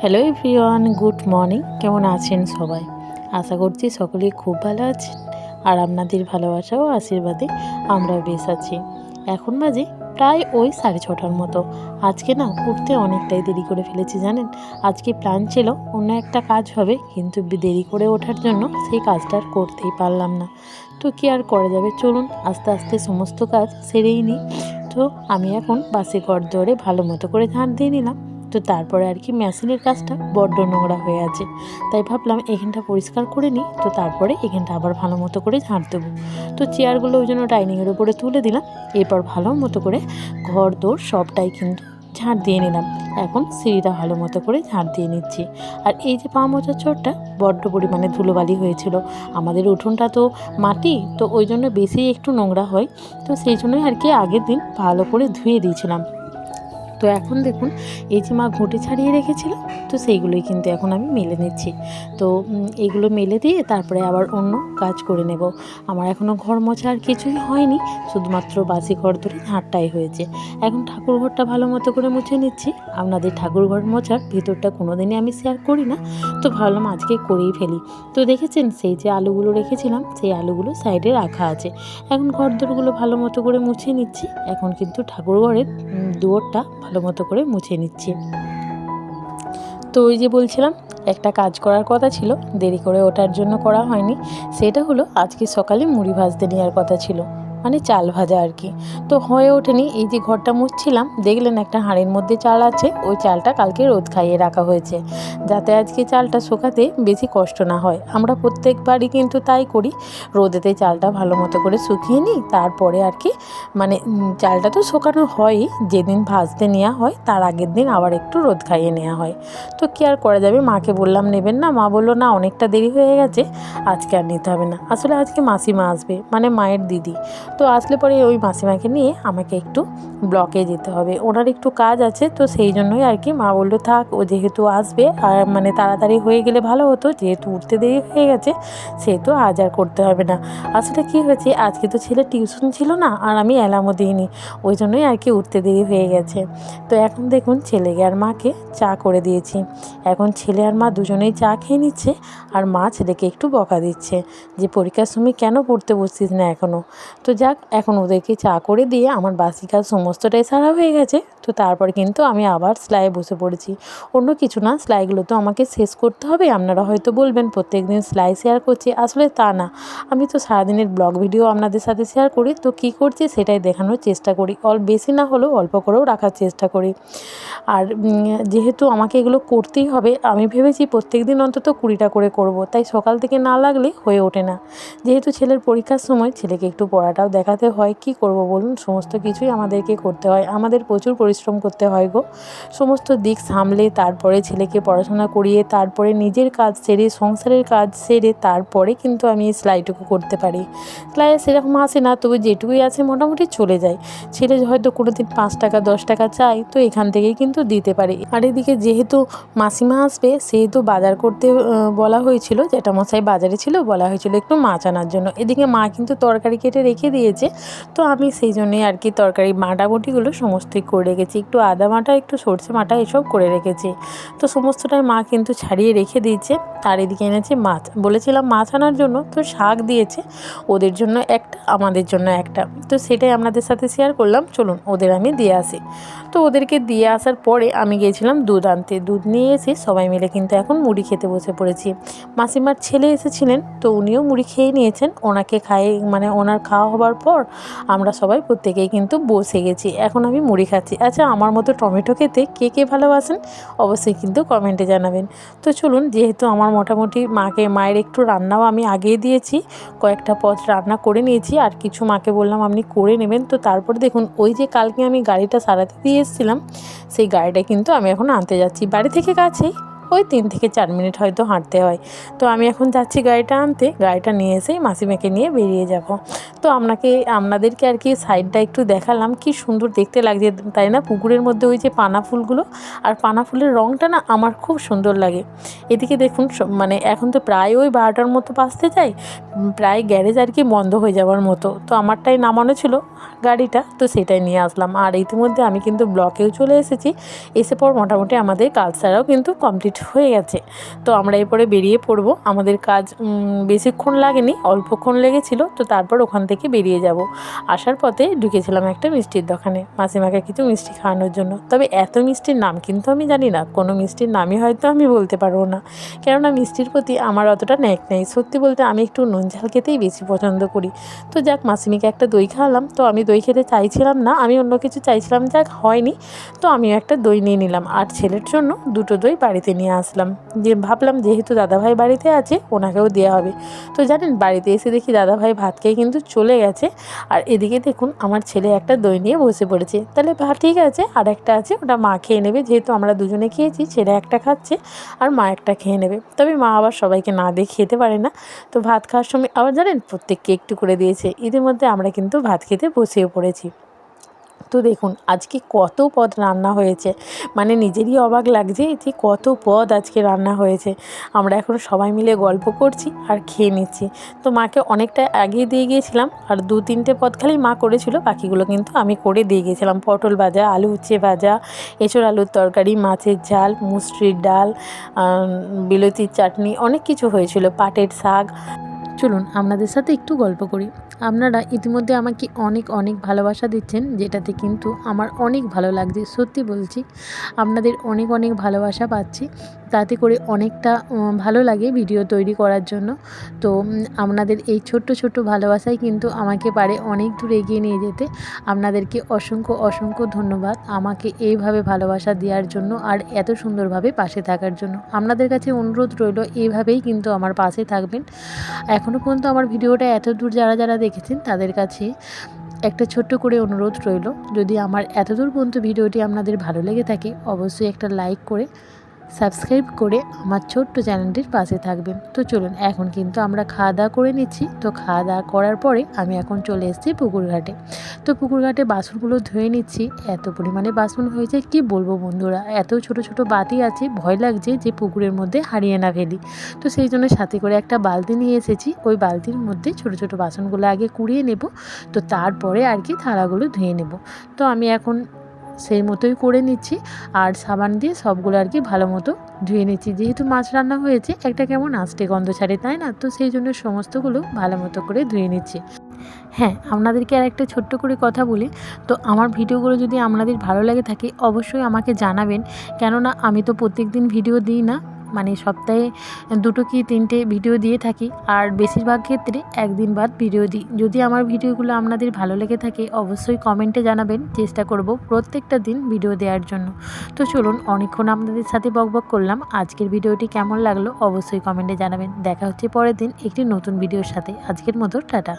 Hello everyone, good morning. কেমন আছেন সবাই? আশা করছি সকলেই খুব ভালো আছেন আর আপনাদের ভালোবাসা ও আশীর্বাদে আমরাও বেশ আছি। এখন বাজে প্রায় ওই 6:30টার মতো। আজকে না উঠতে অনেকটাই দেরি করে ফেলেছি জানেন। আজকে প্ল্যান ছিল অন্য একটা কাজ হবে, কিন্তু দেরি করে ওঠার জন্য সেই কাজটা আর করতেই পারলাম না। তো কি আর করা যাবে, চলুন আস্তে আস্তে সমস্ত কাজ সেরেই নিই। তো আমি এখন বাসে ঘর দৌড়ে ভালো মতো করে ঝাঁট দিয়ে নিলাম। তো তারপরে আর কি মেশিনের কাজটা বড্ড নোংরা হয়ে আছে, তাই ভাবলাম এখানটা পরিষ্কার করে নিই, তো তারপরে এখানটা আবার ভালো মতো করে ঝাঁট দেবো। তো চেয়ারগুলো ওই জন্য ডাইনিংয়ের উপরে তুলে দিলাম। এরপর ভালো মতো করে ঘর দৌড় সবটাই কিন্তু ঝাঁট দিয়ে নিলাম। এখন সিঁড়িটা ভালো মতো করে ঝাঁট দিয়ে নিচ্ছি। আর এই যে পা মোচার চোরটা বড্ড পরিমাণে ধুলোবালি হয়েছিল। আমাদের উঠোনটা তো মাটি, তো ওই জন্য বেশি একটু নোংরা হয়। তো সেই জন্যই আর কি আগের দিন ভালো করে ধুয়ে দিয়েছিলাম। তো এখন দেখুন এই যে মা ঘুঁটে ছাড়িয়ে রেখেছিল, তো সেইগুলোই কিন্তু এখন আমি মেলে নিচ্ছি। তো এইগুলো মেলে দিয়ে তারপরে আবার অন্য কাজ করে নেব। আমার এখনও ঘর মোছা আর কিছুই হয়নি, শুধুমাত্র বাসি ঘর ধরে ঝাঁটটাই হয়েছে। এখন ঠাকুর ঘরটা ভালো মতো করে মুছে নিচ্ছি। আপনাদের ঠাকুর ঘর মোছার ভিতরটা কোনো দিনই আমি শেয়ার করি না, তো ভাবলাম আজকে করেই ফেলি। তো দেখেছেন সেই যে আলুগুলো রেখেছিলাম, সেই আলুগুলো সাইডে রাখা আছে। এখন ঘর দোরগুলো ভালো মতো করে মুছে নিচ্ছি। এখন কিন্তু ঠাকুর ঘরের দুয়ারটা ভালো মতো করে মুছে নিচ্ছি। তো ওই যে বলছিলাম একটা কাজ করার কথা ছিল, দেরি করে ওঠার জন্য করা হয়নি। সেটা হলো আজকে সকালে মুড়ি ভাজতে নেওয়ার কথা ছিল, মানে চাল ভাজা আর কি। তো হয়ে ওঠেনি। এই যে ঘরটা মুছছিলাম, দেখলেন একটা হাঁড়ির মধ্যে চাল আছে। ওই চালটা কালকে রোদ খাইয়ে রাখা হয়েছে, যাতে আজকে চালটা শুকাতে বেশি কষ্ট না হয়। আমরা প্রত্যেকবারই কিন্তু তাই করি, রোদেতে চালটা ভালো মতো করে শুকিয়ে নিই, তারপরে আর কি মানে চালটা তো শুকানো হয়ই, যেদিন ভাজতে নেওয়া হয় তার আগের দিন আবার একটু রোদ খাইয়ে নেওয়া হয়। তো কী আর করা যাবে, মাকে বললাম নেবেন না, মা বললো না অনেকটা দেরি হয়ে গেছে, আজকে আর নিতে হবে না। আসলে আজকে মাসিমা আসবে, মানে মায়ের দিদি। তো আসলে পরে ওই মাসিমাকে নিয়ে আমাকে একটু ব্লকে যেতে হবে, ওনার একটু কাজ আছে। তো সেই জন্যই আর কি মা বললো থাক, ও যেহেতু আসবে আর মানে তাড়াতাড়ি হয়ে গেলে ভালো হতো, যেহেতু উঠতে দেরি হয়ে গেছে সেহেতু আজ আর করতে হবে না। আসলে কী হয়েছে, আজকে তো ছেলে টিউশন ছিল না, আর আমি অ্যালার্মও দিইনি, ওই জন্যই আর কি উঠতে দেরি হয়ে গেছে। তো এখন দেখুন ছেলেকে আর মাকে চা করে দিয়েছি। এখন ছেলে আর মা দুজনেই চা খেয়ে নিচ্ছে, আর মা ছেলেকে একটু বকা দিচ্ছে যে পরীক্ষার সময় কেন পড়তে বসছিস না এখনও। তো যাক, এখন ওদেরকে চা করে দিয়ে আমার বাসি কাজ সমস্তটাই সারা হয়ে গেছে। তো তারপর কিন্তু আমি আবার সেলাইয়ে বসে পড়েছি। অন্য কিছু না, সেলাইগুলো তো আমাকে শেষ করতে হবে। আপনারা হয়তো বলবেন প্রত্যেক দিন সেলাই শেয়ার করছি, আসলে তা না। আমি তো সারাদিনের ব্লগ ভিডিও আপনাদের সাথে শেয়ার করি, তো কী করছি সেটাই দেখানোর চেষ্টা করি। বেশি না হলেও অল্প করেও রাখার চেষ্টা করি। আর যেহেতু আমাকে এগুলো করতেই হবে, আমি ভেবেছি প্রত্যেক দিন অন্তত 20টা করে করব, তাই সকাল থেকে না লাগলে হয়ে ওঠে না। যেহেতু ছেলের পরীক্ষার সময় ছেলেকে একটু পড়াটাও দেখাতে হয়, কি করব বলুন, সমস্ত কিছুই আমাদেরকে করতে হয়, আমাদের প্রচুর পরিশ্রম করতে হয় গো। সমস্ত দিক সামলে তারপরে ছেলেকে পড়াশোনা করিয়ে তারপরে নিজের কাজ সেরে সংসারের কাজ সেরে তারপরে কিন্তু আমি এই সেলাইটুকু করতে পারি। সেলাইয়ে সেরকম আসে না, তবে যেটুকুই আছে মোটামুটি চলে যায়। ছেলে হয়তো কোনো দিন 5 টাকা 10 টাকা চায়, তো এখান থেকেই কিন্তু দিতে পারি। আর এদিকে যেহেতু মাসিমা আসবে, সেহেতু বাজার করতে বলা হয়েছিল, জ্যাঠামশাই বাজারে ছিল, বলা হয়েছিল একটু মাছ আনার জন্য। এদিকে মা কিন্তু তরকারি কেটে রেখে দিয়েছে, তো আমি সেই জন্যই আর কি তরকারি বাটাবুটিগুলো সমস্তই করে রেখেছি, একটু আদা বাটা একটু সরষে বাটা এসব করে রেখেছি। তো সমস্তটাই মা কিন্তু ছাড়িয়ে রেখে দিয়েছে। আর এদিকে এনেছে মাছ, বলেছিলাম মাছ আনার জন্য, তো শাক দিয়েছে, ওদের জন্য একটা আমাদের জন্য একটা। তো সেটাই আপনাদের সাথে শেয়ার করলাম, চলুন ওদের আমি দিয়ে আসি। তো ওদেরকে দিয়ে আসার পরে আমি গিয়েছিলাম দুধ আনতে, দুধ নিয়ে এসে সবাই মিলে কিন্তু এখন মুড়ি খেতে বসে পড়েছি। মাসিমার ছেলে এসেছিলেন, তো উনিও মুড়ি খেয়ে নিয়েছেন। ওনাকে খাইয়ে মানে ওনার খাওয়া হবার পর আমরা সবাই প্রত্যেকেই কিন্তু বসে গেছি, এখন আমি মুড়ি খাচ্ছি। আচ্ছা, আমার মতো টমেটো খেতে কে কে ভালোবাসেন অবশ্যই কিন্তু কমেন্টে জানাবেন। তো চলুন, যেহেতু আমার মোটামুটি মায়ের একটু রান্নাও আমি আগিয়ে দিয়েছি, কয়েকটা পদ রান্না করে নিয়েছি, আর কিছু মাকে বললাম আপনি করে নেবেন। তো তারপরে দেখুন ওই যে কালকে আমি গাড়িটা সারাতে দিয়ে এসেছিলাম, সেই গাড়িটা কিন্তু আমি এখন আনতে যাচ্ছি, বাড়ি থেকে কাছেই, ওই 3 থেকে 4 মিনিট হয়তো হাঁটতে হয়। তো আমি এখন যাচ্ছি গাড়িটা আনতে, গাড়িটা নিয়ে এসেই মাসিমাকে নিয়ে বেরিয়ে যাব। তো আপনাদেরকে আর কি সাইডটা একটু দেখালাম, কি সুন্দর দেখতে লাগছে তাই না? পুকুরের মধ্যে ওই যে পানা ফুলগুলো, আর পানা ফুলের রঙটা না আমার খুব সুন্দর লাগে। এদিকে দেখুন মানে এখন তো প্রায় ওই 12টার মতো বাজতে যায়, প্রায় গ্যারেজ আর কি বন্ধ হয়ে যাওয়ার মতো। তো আমারটাই নামানো ছিল গাড়িটা, তো সেটাই নিয়ে আসলাম। আর ইতিমধ্যে আমি কিন্তু ব্লকেও চলে এসেছি। এসে পর মোটামুটি আমাদের কাজ ছাড়াও কিন্তু কমপ্লিট হয়ে গেছে। তো আমরা এরপরে বেরিয়ে পড়বো। আমাদের কাজ বেশিক্ষণ লাগেনি, অল্পক্ষণ লেগেছিল। তো তারপর ওখান থেকে বেরিয়ে যাব। আসার পথে ঢুকেছিলাম একটা মিষ্টির দোকানে মাসিমাকে কিছু মিষ্টি খাওয়ানোর জন্য। তবে এত মিষ্টির নাম কিন্তু আমি জানি না, কোনো মিষ্টির নামই হয়তো আমি বলতে পারবো না, কেননা মিষ্টির প্রতি আমার অতটা ন্যাক নেই। সত্যি বলতে আমি একটু নুন ঝাল খেতেই বেশি পছন্দ করি। তো যাক, মাসিমিকে একটা দই খাওয়ালাম। তো আমি দই খেতে চাইছিলাম না, আমি অন্য কিছু চাইছিলাম, যাক হয়নি। তো আমিও একটা দই নিয়ে নিলাম, আর ছেলের জন্য 2টো দই বাড়িতে নিয়ে আসলাম। যে ভাবলাম যেহেতু দাদাভাই বাড়িতে আছে ওনাকেও দেওয়া হবে। তো জানেন, বাড়িতে এসে দেখি দাদাভাই ভাত খেয়ে কিন্তু চলে গেছে। আর এদিকে দেখুন আমার ছেলে একটা দই নিয়ে বসে পড়েছে। তাহলে ঠিক আছে, আর একটা আছে, ওটা মা খেয়ে নেবে। যেহেতু আমরা দুজনে খেয়েছি, ছেলে একটা খাচ্ছে আর মা একটা খেয়ে নেবে। তবে মা আবার সবাইকে না দিয়ে খেতে পারে না। তো ভাত খাওয়ার সময় আবার জানেন প্রত্যেককে একটু করে দিয়েছে। ইতিমধ্যে আমরা কিন্তু ভাত খেতে বসেও পড়েছি। তো দেখুন আজকে কত পদ রান্না হয়েছে, মানে নিজেরই অবাক লাগছে যে কত পদ আজকে রান্না হয়েছে। আমরা এখন সবাই মিলে গল্প করছি আর খেয়ে নিচ্ছি। তো মাকে অনেকটা আগিয়ে দিয়ে গিয়েছিলাম, আর 2-3টে পদ খালি মা করেছিল, বাকিগুলো কিন্তু আমি করে দিয়ে গিয়েছিলাম। পটল ভাজা, আলু উচ্ছে ভাজা, এঁচোড় আলুর তরকারি, মাছের ঝাল, মুসরির ডাল, বিলতির চাটনি, অনেক কিছু হয়েছিল, পাটের শাক। চলুন আপনাদের সাথে একটু গল্প করি। আপনারা ইতিমধ্যে আমাকে অনেক অনেক ভালোবাসা দিচ্ছেন, যেটাতে কিন্তু আমার অনেক ভালো লাগছে। সত্যি বলছি, আপনাদের অনেক অনেক ভালোবাসা পাচ্ছি, তাতে করে অনেকটা ভালো লাগে ভিডিও তৈরি করার জন্য। তো আপনাদের এই ছোট্ট ছোট্ট ভালোবাসাই কিন্তু আমাকে পারে অনেক দূর এগিয়ে নিয়ে যেতে। আপনাদেরকে অসংখ্য অসংখ্য ধন্যবাদ আমাকে এইভাবে ভালোবাসা দেওয়ার জন্য, আর এত সুন্দরভাবে পাশে থাকার জন্য। আপনাদের কাছে অনুরোধ রইল, এইভাবেই কিন্তু আমার পাশে থাকবেন। এখনও পর্যন্ত আমার ভিডিওটা এত দূর যারা যারা দেখেছেন তাদের কাছে একটা ছোট্ট করে অনুরোধ রইল, যদি আমার এত দূর পর্যন্ত ভিডিওটি আপনাদের ভালো লেগে থাকে অবশ্যই একটা লাইক করে সাবস্ক্রাইব করে আমার ছোট্ট চ্যানেলটির পাশে থাকবেন। তো চলুন, এখন কিন্তু আমরা খাওয়া দাওয়া করে নিচ্ছি। তো খাওয়া দাওয়া করার পরে আমি এখন চলে এসেছি পুকুর ঘাটে। তো পুকুর ঘাটে বাসনগুলো ধুয়ে নিচ্ছি। এত পরিমাণে বাসন হয়েছে কি বলবো বন্ধুরা, এত ছোট ছোট বাটি আছে, ভয় লাগছে যে পুকুরের মধ্যে হারিয়ে না ফেলি। তো সেই জন্য সাথে করে একটা বালতি নিয়ে এসেছি। ওই বালতির মধ্যে ছোট ছোট বাসনগুলো আগে কুড়িয়ে নেব, তো তারপরে আর কি থালাগুলো ধুয়ে নেব। তো আমি এখন সেই মতোই করে নিচ্ছি, আর সাবান দিয়ে সবগুলো আর কি ভালো মতো ধুয়ে নিচ্ছি। যেহেতু মাছ রান্না হয়েছে, একটা কেমন আষ্টে গন্ধ ছাড়ে তাই না? তো সেই জন্য সমস্তগুলো ভালো মতো করে ধুয়ে নিচ্ছি। হ্যাঁ, আপনাদেরকে আর একটা ছোট্ট করে কথা বলি। তো আমার ভিডিওগুলো যদি আপনাদের ভালো লাগে থাকে অবশ্যই আমাকে জানাবেন, কেননা আমি তো প্রত্যেক দিন ভিডিও দিই না, মানে সপ্তাহে 2টো কি 3টে ভিডিও দিয়ে থাকি, আর বেশিরভাগ ক্ষেত্রে একদিন বাদ ভিডিও দিই। যদি আমার ভিডিওগুলো আপনাদের ভালো লেগে থাকে অবশ্যই কমেন্টে জানাবেন, চেষ্টা করব প্রত্যেকটা দিন ভিডিও দেওয়ার জন্য। তো চলুন, অনেকক্ষণ আপনাদের সাথে বকবক করলাম। আজকের ভিডিওটি কেমন লাগলো অবশ্যই কমেন্টে জানাবেন। দেখা হচ্ছে পরের দিন একটি নতুন ভিডিওর সাথে। আজকের মতো টাটা।